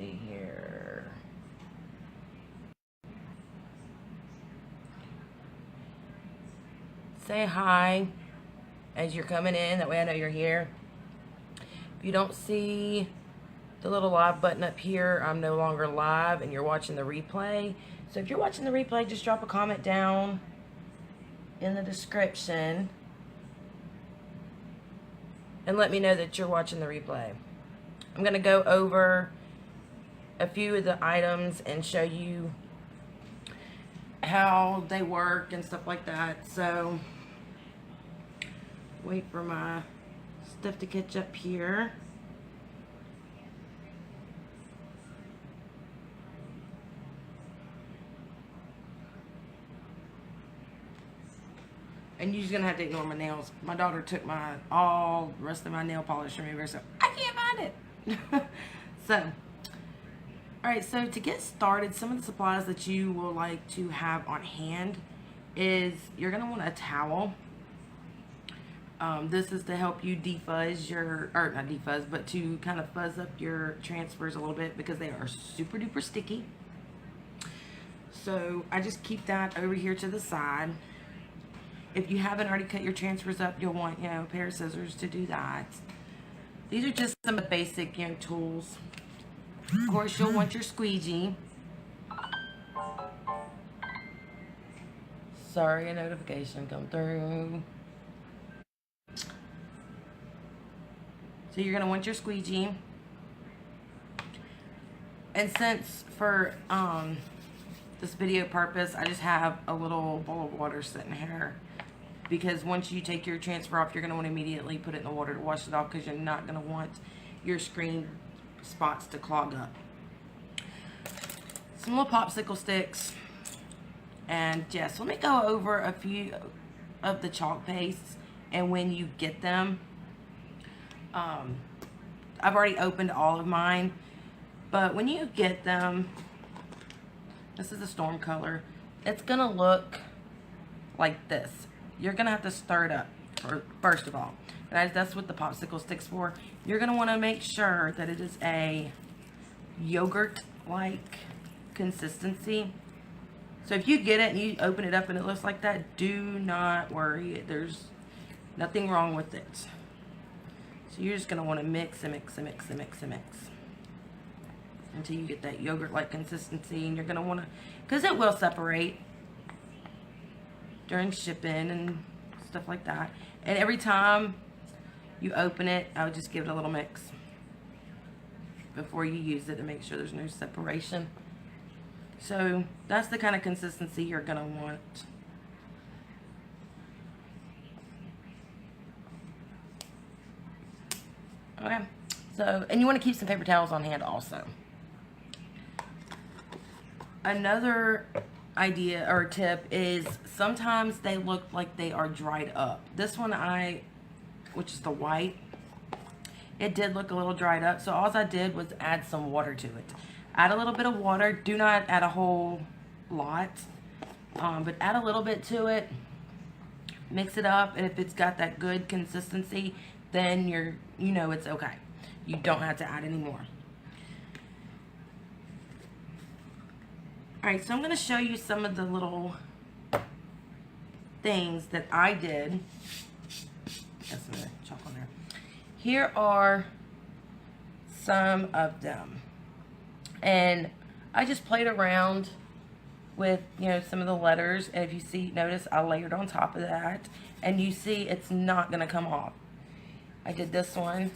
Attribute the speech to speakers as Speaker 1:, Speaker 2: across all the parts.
Speaker 1: see here. Say hi as you're coming in. That way I know you're here. If you don't see the little live button up here, I'm no longer live and you're watching the replay. So if you're watching the replay, just drop a comment down in the description and let me know that you're watching the replay. I'm going to go over a few of the items and show you how they work and stuff like that. So wait for my stuff to catch up here. And you're just gonna have to ignore my nails. My daughter took all the rest of my nail polish remover, so I can't find it. So, all right, so to get started, some of the supplies that you will like to have on hand is you're gonna want a towel. This is to help you defuzz your, or not defuzz, but to kind of fuzz up your transfers a little bit because they are super duper sticky. So I just keep that over here to the side. If you haven't already cut your transfers up, you'll want, a pair of scissors to do that. These are just some of the basic, tools. Of course, you'll want your squeegee. Sorry, a notification come through. So you're going to want your squeegee. And since for this video purpose, I just have a little bowl of water sitting here. Because once you take your transfer off, you're going to want to immediately put it in the water to wash it off because you're not going to want your screen spots to clog up. Some little popsicle sticks. And yes, let me go over a few of the chalk pastes and when you get them. I've already opened all of mine, but when you get them, this is a storm color. It's going to look like this. You're going to have to stir it up, first of all. That's what the popsicle stick's for. You're going to want to make sure that it is a yogurt-like consistency. So if you get it and you open it up and it looks like that, do not worry. There's nothing wrong with it. So you're just going to want to mix and mix and mix and mix and mix until you get that yogurt-like consistency. And you're going to want to, because it will separate during shipping and stuff like that. And every time you open it, I would just give it a little mix before you use it to make sure there's no separation. So that's the kind of consistency you're going to want. Okay, so, and you want to keep some paper towels on hand also. Another idea or tip is sometimes they look like they are dried up. This one which is the white, it did look a little dried up. So all I did was add some water to it. Add a little bit of water. Do not add a whole lot, but add a little bit to it. Mix it up, and if it's got that good consistency, then it's okay. You don't have to add any more. Alright, so I'm going to show you some of the little things that I did. Got some chalk on there. Here are some of them. And I just played around with, some of the letters. And if you notice, I layered on top of that. And you see it's not going to come off. I did this one,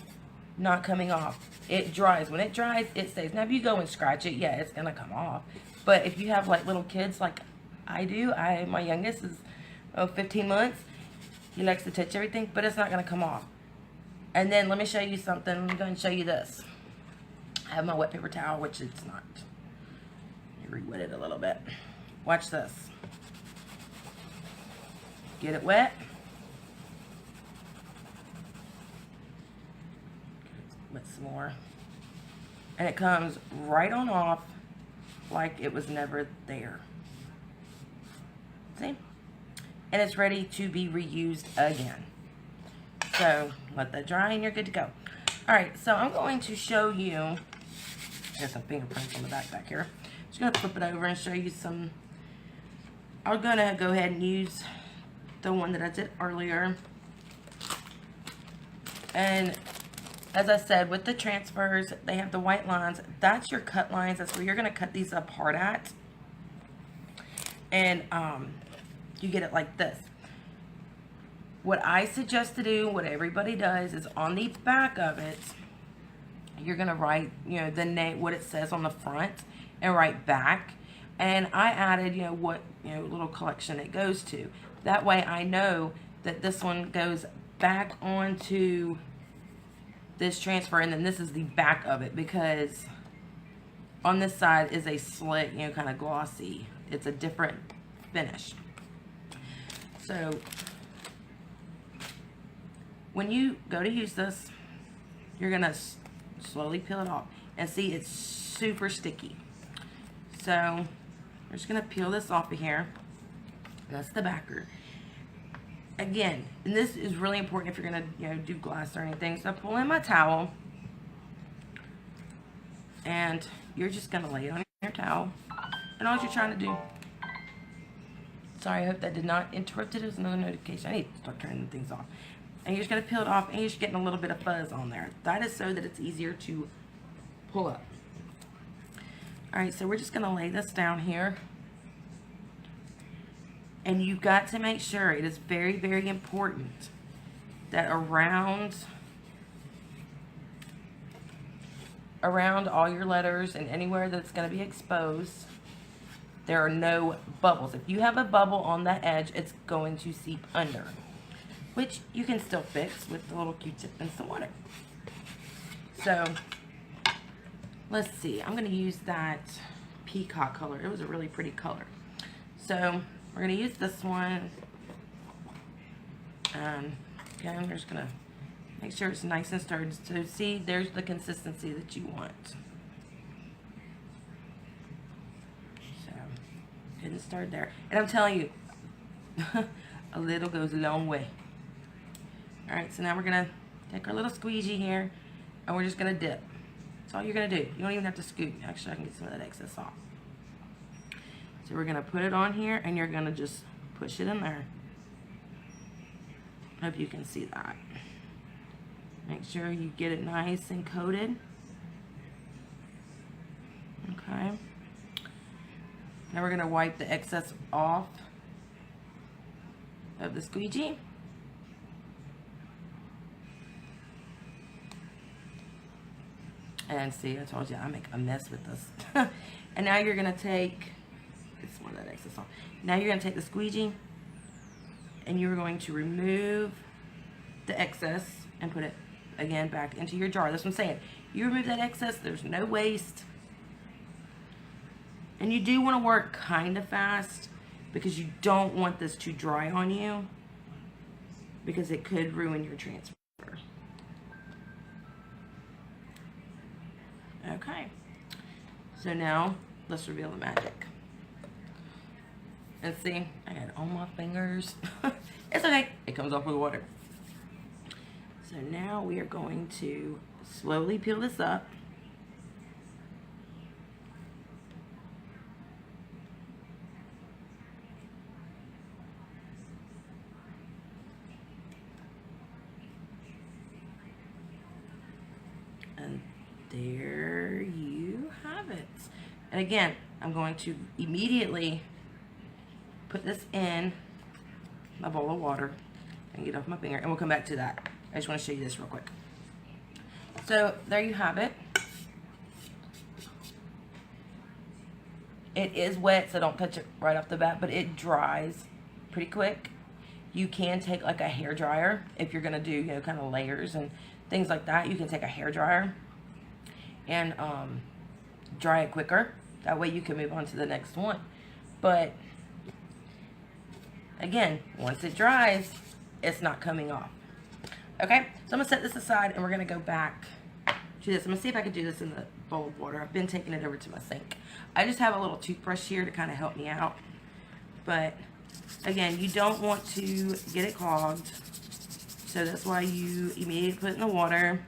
Speaker 1: not coming off. It dries. When it dries, it stays. Now, if you go and scratch it, yeah, it's going to come off. But if you have, like, little kids like I do, my youngest is 15 months. He likes to touch everything, but it's not going to come off. And then let me show you something. I'm going to show you this. I have my wet paper towel, which it's not. Let me re-wet it a little bit. Watch this. Get it wet. Wet some more. And it comes right on off like it was never there. See? And it's ready to be reused again. So let that dry and you're good to go. Alright, so I'm going to show you There's some fingerprints on the back here. Just gonna flip it over and show you some. I'm gonna go ahead and use the one that I did earlier. And as I said, with the transfers, they have the white lines. That's your cut lines. That's where you're gonna cut these apart at. And you get it like this. What I suggest to do, what everybody does, is on the back of it, you're gonna write, you know, the name, what it says on the front, and write back. And I added, you know, what, you know, little collection it goes to. That way I know that this one goes back onto this transfer, and then this is the back of it, because on this side is a slick, you know, kind of glossy. It's a different finish. So when you go to use this, you're gonna slowly peel it off, and see, it's super sticky. So we're just gonna peel this off of here. That's the backer. Again, and this is really important if you're gonna, you know, do glass or anything. So I pull in my towel, and you're just gonna lay it on your towel, and all you're trying to do. Sorry, I hope that did not interrupt it. It was another notification. I need to start turning things off. And you're just gonna peel it off, and you're just getting a little bit of fuzz on there. That is so that it's easier to pull up. All right, so we're just gonna lay this down here. And you've got to make sure, it is very, very important that around all your letters and anywhere that's going to be exposed, there are no bubbles. If you have a bubble on that edge, it's going to seep under, which you can still fix with the little Q-tip and some water. So let's see, I'm going to use that peacock color. It was a really pretty color. So we're going to use this one. Okay, I'm just going to make sure it's nice and stirred. So see, there's the consistency that you want. So, good and stirred there. And I'm telling you, a little goes a long way. Alright, so now we're going to take our little squeegee here, and we're just going to dip. That's all you're going to do. You don't even have to scoop. Actually, I can get some of that excess off. So we're going to put it on here, and you're going to just push it in there. Hope you can see that. Make sure you get it nice and coated. Okay. Now we're going to wipe the excess off of the squeegee. And see, I told you I make a mess with this. And now you're going to take... It's more of that excess off. Now you're going to take the squeegee, and you're going to remove the excess and put it again back into your jar. That's what I'm saying. You remove that excess, there's no waste. And you do want to work kind of fast, because you don't want this to dry on you, because it could ruin your transfer. Okay. So now let's reveal the magic. And see, I got it on my fingers. It's okay. It comes off with water. So now we are going to slowly peel this up. And there you have it. And again, I'm going to immediately put this in my bowl of water and get off my finger, and we'll come back to that. I just want to show you this real quick. So there you have it. It is wet, so don't touch it right off the bat, but it dries pretty quick. You can take like a hair dryer if you're gonna do, you know, kind of layers and things like that. You can take a hair dryer and dry it quicker. That way you can move on to the next one. But again, once it dries, it's not coming off. Okay, so I'm gonna set this aside, and we're gonna go back to this. I'm gonna see if I can do this in the bowl of water. I've been taking it over to my sink. I just have a little toothbrush here to kind of help me out. But again, you don't want to get it clogged, so that's why you immediately put it in the water.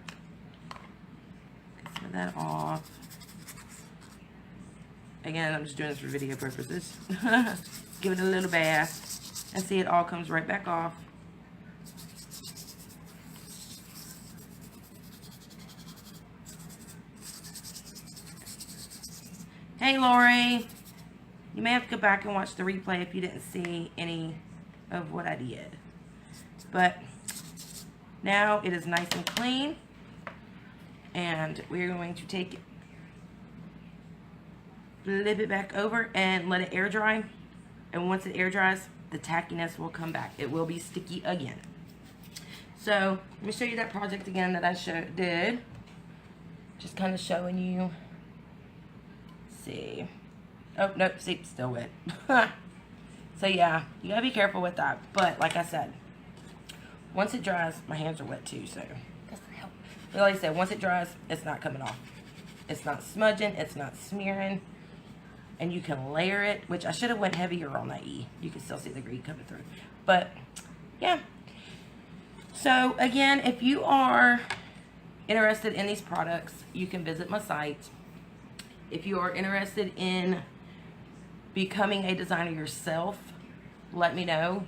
Speaker 1: Get some of that off. Again, I'm just doing this for video purposes. Give it a little bath. And see, it all comes right back off. Hey, Lori. You may have to go back and watch the replay if you didn't see any of what I did. But now it is nice and clean. And we're going to take it, flip it back over and let it air dry. And once it air dries, the tackiness will come back. It will be sticky again. So let me show you that project again that I did. Just kind of showing you. See. Oh, nope, see, still wet. So yeah, you gotta be careful with that. But like I said, once it dries, my hands are wet too, so doesn't help. But like I said, once it dries, it's not coming off. It's not smudging, it's not smearing. And you can layer it, which I should have went heavier on that E. You can still see the green coming through. But yeah. So again, if you are interested in these products, you can visit my site. If you are interested in becoming a designer yourself, let me know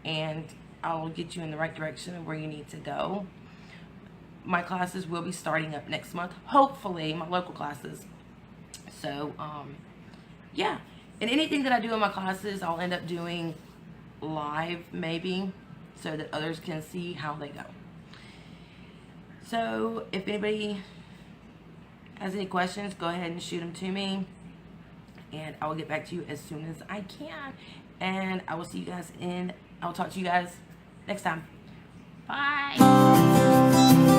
Speaker 1: and I'll get you in the right direction of where you need to go. My classes will be starting up next month, hopefully, my local classes. So yeah, and anything that I do in my classes I'll end up doing live maybe, so that others can see how they go. So if anybody has any questions, go ahead and shoot them to me, and I will get back to you as soon as I can. And I will see you guys I'll talk to you guys next time. Bye.